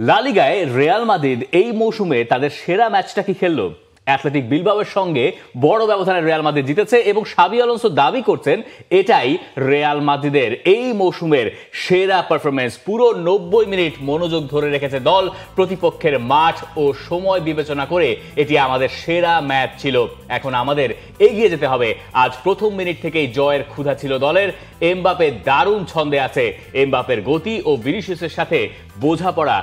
লা লিগায় Real Madrid এই মৌসুমে তাদের সেরা ম্যাচটা কি খেললো? অ্যাথলেটিক বিলবাওয়ের সঙ্গে বড় ব্যবধানে রিয়াল মাদ্রিদ জিতেছে এবং শাবি আলোনসো দাবি করছেন এটাই রিয়াল মাদ্রিদের এই মৌসুমের সেরা পারফরমেন্স। পুরো 90 মিনিট মনোযোগ ধরে রেখেছে দল, প্রতিপক্ষের মাঠ ও সময় বিবেচনা করে এটি আমাদের সেরা ম্যাচ ছিল। এখন আমাদের এগিয়ে যেতে হবে। আজ প্রথম মিনিট থেকেই জয়ের ক্ষুধা ছিল দলের। এমবাপে দারুণ ছন্দে আছে। এমবাপের গতি ও ভিনিসিয়াসের সাথে বোঝাপড়া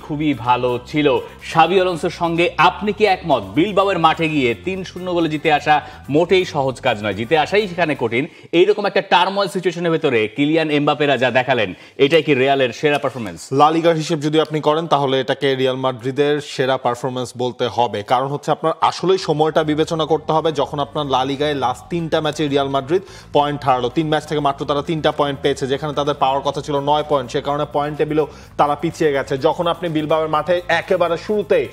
খুবই ভালো ছিল। শাবি আলোনসোর সঙ্গে আপনি কি একমত? বিলবাওয়ের মাঠে গিয়ে 3-0 গোলে জিতে আসা মোটেই সহজ কাজ নয়, জিতে আসাই সেখানে কঠিন। এইরকম একটা টার্মোয়েল সিচুয়েশনের ভেতরে কিলিয়ান এমবাপেরা যা দেখালেন, এটাই কি রিয়ালের সেরা পারফরমেন্স? লা লিগার হিসেব যদি আপনি করেন তাহলে এটাকে রিয়াল মাদ্রিদের সেরা পারফরমেন্স বলতে হবে। কারণ হচ্ছে আপনার আসলেই সময়টা বিবেচনা করতে হবে। যখন আপনার লা লিগায় লাস্ট 3টা ম্যাচে রিয়াল মাদ্রিদ পয়েন্ট হারালো, 3 ম্যাচ থেকে মাত্র তারা 3টা পয়েন্ট পেয়েছে, যেখানে তাদের পাওয়ার কথা ছিল 9 পয়েন্ট, সে কারণে পয়েন্ট টেবিলেও তারা পিছিয়ে গেছে। যখন আপনি বিলবাওয়ের মাঠে একেবারে শুরুতেই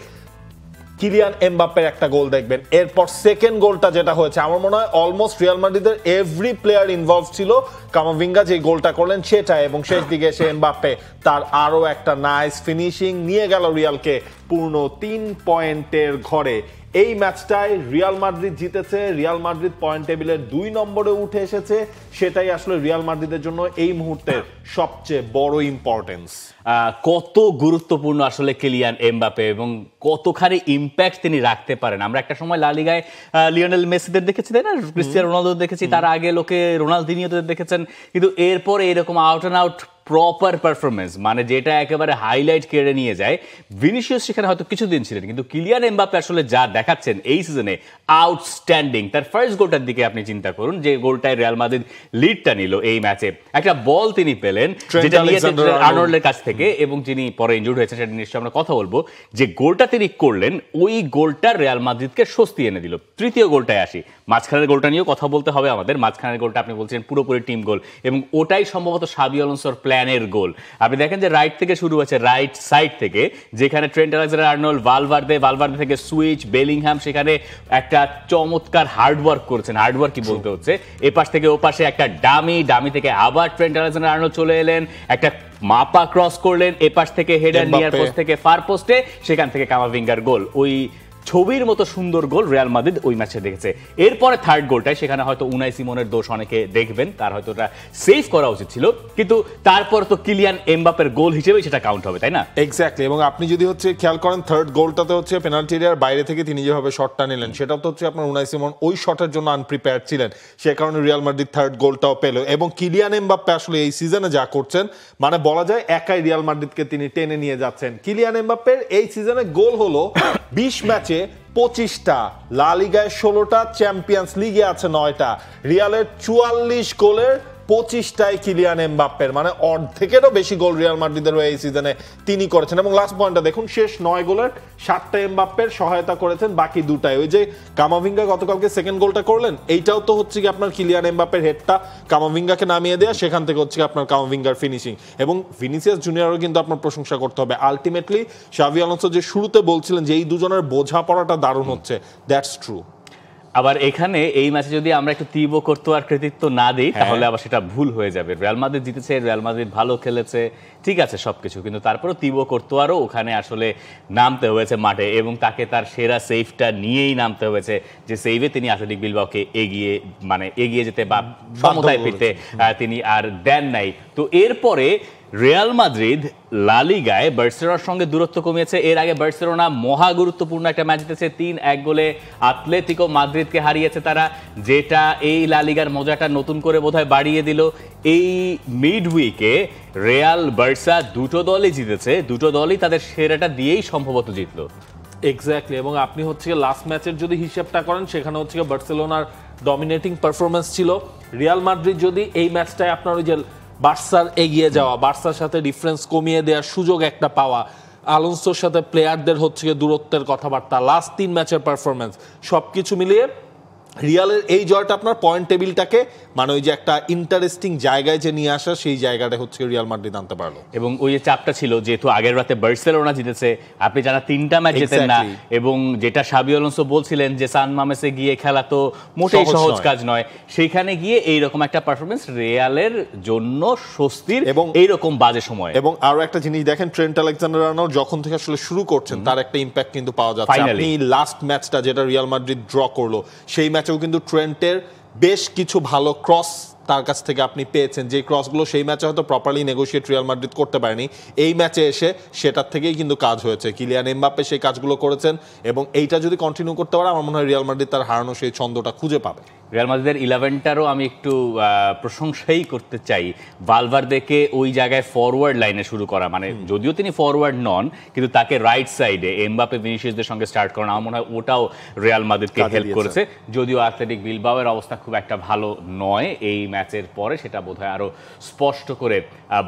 কিলিয়ান এমবাপ্পের একটা গোল দেখবেন, এরপর সেকেন্ড গোলটা যেটা হয়েছে, আমার মনে হয় অলমোস্ট রিয়াল মাদ্রিদের এভরি প্লেয়ার ইনভলভ ছিল। কামাভিঙ্গা যে গোলটা করলেন সেটা, এবং শেষ দিকে এসে এমবাপ্পে তার আরো একটা নাইস ফিনিশিং নিয়ে গেল রিয়ালকে পূর্ণ 3 পয়েন্টের ঘরে। এই ম্যাচটায় রিয়াল মাদ্রিদ জিতেছে, রিয়াল মাদ্রিদ পয়েন্ট টেবিলের 2 নম্বরে উঠে এসেছে। সেটাই আসলে রিয়াল মাদ্রিদের জন্য এই মুহূর্তের সবচেয়ে বড় ইম্পর্টেন্স। কত গুরুত্বপূর্ণ আসলে কিলিয়ান এমবাপে এবং কতখানি ইম্প্যাক্ট তিনি রাখতে পারেন। আমরা একটা সময় লা লিগায় লিওনেল মেসিদের দেখেছি, তাই না, ক্রিস্টিয়ানো রোনালদো দেখেছি, তার আগে লোকে রোনালদিনিওদের দেখেছেন, কিন্তু এরপরে এরকম out and out proper performance, মানে যেটা একেবারে হাইলাইট কেড়ে নিয়ে যায়। ভিনিসিয়াস সেখানে হয়তো কিছুদিন ছিলেন, কিন্তু কিলিয়ান এমবাপে আসলে যা দেখাচ্ছেন এই সিজনে আউটস্ট্যান্ডিং। তার ফার্স্ট গোলটার দিকে আপনি চিন্তা করুন, যে গোলটায় রিয়াল মাদ্রিদ লিডটা নিল এই ম্যাচে। একটা বল তিনি পেলেন যেটা নিয়েছেন আর্নল্ডের কাছ থেকে, এবং যিনি পরে ইনজুর্ড হয়েছেন সেটা নিশ্চয়ই আমরা কথা বলবো। যে গোলটা তিনি করলেন, ওই গোলটা রিয়াল মাদ্রিদকে স্বস্তি এনে দিল। তৃতীয় গোলটায় আসি, মাঝখানের গোলটা নিয়েও কথা বলতে হবে আমাদের। মাঝখানের গোলটা আপনি বলছেন পুরোপুরি টিম গোল, এবং ওটাই সম্ভবত শাবি আলোনসোর প্ল্যানের গোল। আপনি দেখেন যে রাইট থেকে শুরু হয়েছে, রাইট সাইড থেকে, যেখানে ট্রেন্ট আলেক্সান্ডার-আর্নল্ড, ভালভার্দে থেকে সুইচ, বেলিংহাম সেখানে একটা চমৎকার হার্ডওয়ার্ক করছেন। হার্ডওয়ার্ক কি বলতে হচ্ছে, এপাশ থেকে ওপাশে একটা ডামি থেকে আবার ট্রেন্ট আলেক্সান্ডার-আর্নল্ড চলে এলেন, একটা মাপা ক্রস করলেন, এপাশ থেকে হেডার নিয়ার পোস্ট থেকে ফার পোস্টে, সেখান থেকে কামাভিঙ্গার গোল। ওই ছবির মতো সুন্দর গোল রিয়াল মাদ্রিদ ওই ম্যাচে দেখেছে। এরপরে থার্ড গোলটাই, সেখানে হয়তো উনাই সিমনের দোষ অনেকে দেখবেন, তার হয়তো ওটা সেভ করা উচিত ছিল, কিন্তু তারপর তো কিলিয়ান এমবাপের গোল হিসেবে সেটা কাউন্ট হবে, তাই না? এক্স্যাক্টলি। এবং আপনি যদি হচ্ছে খেয়াল করেন, থার্ড গোলটাতে হচ্ছে পেনাল্টি এরিয়ার বাইরে থেকে তিনি যেভাবে শটটা নিলেন, সেটাও তো হচ্ছে আপনার উনাই সিমন ওই শটের জন্য আনপ্রিপেয়ার্ড ছিলেন, সে কারণে রিয়াল মাদ্রিদ থার্ড গোলটাও পেল। এবং কিলিয়ান এমবাপ্পে আসলে এই সিজনে যা করছেন, মানে বলা যায় একাই রিয়াল মাদ্রিদকে তিনি টেনে নিয়ে যাচ্ছেন। কিলিয়ান এমবাপ্পের এই সিজনে গোল হলো 20 ম্যাচে 25টা, লা লিগায় 16টা, চ্যাম্পিয়ন্স লিগে আছে 9টা। রিয়ালের 44 গোলের 25টাই কিলিয়ান এমবাপ্পের, মানে অর্ধেকেরও বেশি গোল রিয়াল মাদ্রিদের হয়ে এই সিজনে তিনি করেছেন। এবং লাস্ট পয়েন্টটা দেখুন, শেষ 9 গোলের 7টা এমবাপ্পের সহায়তা করেছেন, বাকি 2টাই ওই যে কামাভিঙ্গা গতকালকে সেকেন্ড গোলটা করলেন, এইটাও তো হচ্ছে কি আপনার কিলিয়ান এমবাপ্পের হেডটা কামাভিঙ্গাকে নামিয়ে দেওয়া, সেখান থেকে হচ্ছে আপনার কামাভিঙ্গার ফিনিশিং। এবং ভিনিসিয়াস জুনিয়রও কিন্তু আপনার প্রশংসা করতে হবে। আলটিমেটলি শাভি আলোনসো যে শুরুতে বলছিলেন যে এই দুজনের বোঝাপড়াটা দারুণ হচ্ছে, দ্যাটস ট্রু। আবার এখানে এই ম্যাচে যদি আমরা একটু তিবো কোর্তোয়ার কৃতিত্ব না দিই, তাহলে আবার সেটা ভুল হয়ে যাবে। রিয়াল মাদ্রিদ জিতেছে, রিয়াল মাদ্রিদ ভালো খেলেছে, ঠিক আছে সবকিছু, কিন্তু তারপরেও তিবো কোর্তোয়ারও ওখানে আসলে নামতে হয়েছে মাঠে, এবং তাকে তার সেরা সেভটা নিয়েই নামতে হয়েছে, যে সেভে তিনি অ্যাথলেটিক বিলবাওকে এগিয়ে যেতে বা সমতায় ফিরতে তিনি আর দেন নাই। তো এরপরে রিয়াল মাদ্রিদ লা লিগায় বার্সেলোনার সঙ্গে দূরত্ব কমিয়েছে। এর আগে বার্সেলোনা মহা গুরুত্বপূর্ণ একটা ম্যাচ জিতেছে, 3-1 গোলে আতলেতিকো মাদ্রিদকে হারিয়েছে তারা, যেটা এই লা লিগার মজাটা নতুন করে বোধহয় বাড়িয়ে দিল। এই মিড উইকে রিয়াল বার্সা দুটো দলই জিতেছে, দুটো দলই তাদের সেরাটা দিয়েই সম্ভবত জিতলো। এক্স্যাক্টলি। এবং আপনি হচ্ছে লাস্ট ম্যাচের যদি হিসেবটা করেন, সেখানে হচ্ছে বার্সেলোনার ডমিনেটিং পারফরমেন্স ছিল। রিয়াল মাদ্রিদ যদি এই ম্যাচটায় আপনার ওই যে বার্সার এগিয়ে যাওয়া, বার্সার সাথে ডিফারেন্স কমিয়ে দেওয়ার সুযোগ একটা পাওয়া, আলোনসোর সাথে প্লেয়ারদের হচ্ছে দূরত্বের কথাবার্তা, লাস্ট 3 ম্যাচের পারফরমেন্স, সবকিছু মিলিয়ে রিয়ালের এই জয়টা আপনার পয়েন্ট টেবিলটাকে মানে ওই যে একটা ইন্টারেস্টিং জায়গায় যে নিয়ে আসা, সেই জায়গাটা হচ্ছে রিয়াল মাদ্রিদ আনতে পারলো। এবং ওই যে চাপটা ছিল, যেহেতু আগের রাতে বার্সেলোনা জিতেছে, আপনি জানা 3টা ম্যাচ জেতেন না, এবং যেটা সাবি আলোনসো বলছিলেন যে সান মামেসে গিয়ে খেলা তো মোটেই সহজ কাজ নয়, সেইখানে গিয়ে এইরকম একটা পারফরমেন্স রিয়ালের জন্য স্বস্তির এবং এইরকম বাজে সময়। এবং আরো একটা জিনিস দেখেন, ট্রেন্ট আলেকজান্ডার-আর্নল্ড যখন থেকে আসলে শুরু করছেন তার একটা ইম্প্যাক্ট কিন্তু পাওয়া যাচ্ছে। আপনি লাস্ট ম্যাচটা যেটা রিয়াল মাদ্রিদ ড্র করলো, সেই ম্যাচেও কিন্তু ট্রেন্টের বেশ কিছু ভালো ক্রস তার কাছ থেকে আপনি পেয়েছেন, যে ক্রসগুলো সেই ম্যাচে হয়তো প্রপারলি নেগোশিয়েট রিয়াল মাদ্রিদ করতে পারেনি, এই ম্যাচে এসে সেটার থেকেই কিন্তু কাজ হয়েছে। কিলিয়ান এমবাপ্পে সেই কাজগুলো করেছেন, এবং এইটা যদি কন্টিনিউ করতে পারে আমার মনে হয় রিয়াল মাদ্রিদ তার হারানো সেই ছন্দটা খুঁজে পাবে। রিয়াল মাদ্রিদের 11টারও আমি একটু প্রশংসাই করতে চাই। ভালভার্দেকে ওই জায়গায় ফরওয়ার্ড লাইনে শুরু করা, মানে যদিও তিনি ফরওয়ার্ড নন, কিন্তু তাকে রাইট সাইডে এমবাপ্পে ভিনিসিয়াসদের সঙ্গে স্টার্ট করানো আমার মনে হয় ওটাও রিয়াল মাদ্রিদকে হেল্প করেছে। যদিও অ্যাথলেটিক বিলবাওয়ের অবস্থা খুব একটা ভালো নয় এই ম্যাচের পরে, সেটা বোধহয় আরো স্পষ্ট করে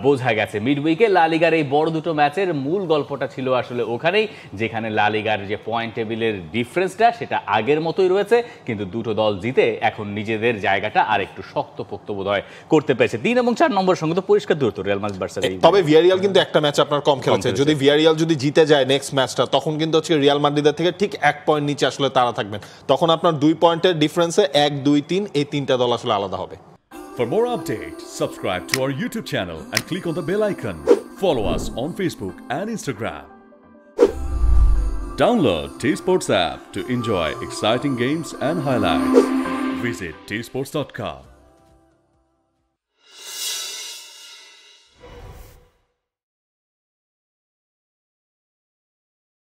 বোঝা গেছে। মিডউইকে লা লিগার এই বড় দুটো ম্যাচের মূল গল্পটা ছিল আসলে ওখানেই, যেখানে লা লিগার যে পয়েন্ট টেবিলের ডিফারেন্সটা সেটা আগের মতোই রয়েছে, কিন্তু দুটো দল জিতে এখন নিজেদের জায়গাটা আর একটু শক্তপোক্ত বোধহয় করতে পেরেছে। 3 এবং 4 নম্বর সঙ্গে তো পরিষ্কার দূরত্ব রিয়াল মাদ্রিদ বার্সা। তবে ভিয়ারিয়াল কিন্তু একটা ম্যাচ আপনার কম খেলেছে, যদি ভিয়ারিয়াল যদি জিতে যায় নেক্সট ম্যাচটা, তখন কিন্তু হচ্ছে রিয়াল মাদ্রিদের থেকে ঠিক 1 পয়েন্ট নিচে আসলে তারা থাকবেন, তখন আপনার 2 পয়েন্টের ডিফারেন্সে 1, 2, 3 এই 3টা দল আসলে আলাদা হবে। For more updates, subscribe to our YouTube channel and click on the bell icon. Follow us on Facebook and Instagram. Download T-Sports app to enjoy exciting games and highlights. Visit tsports.com.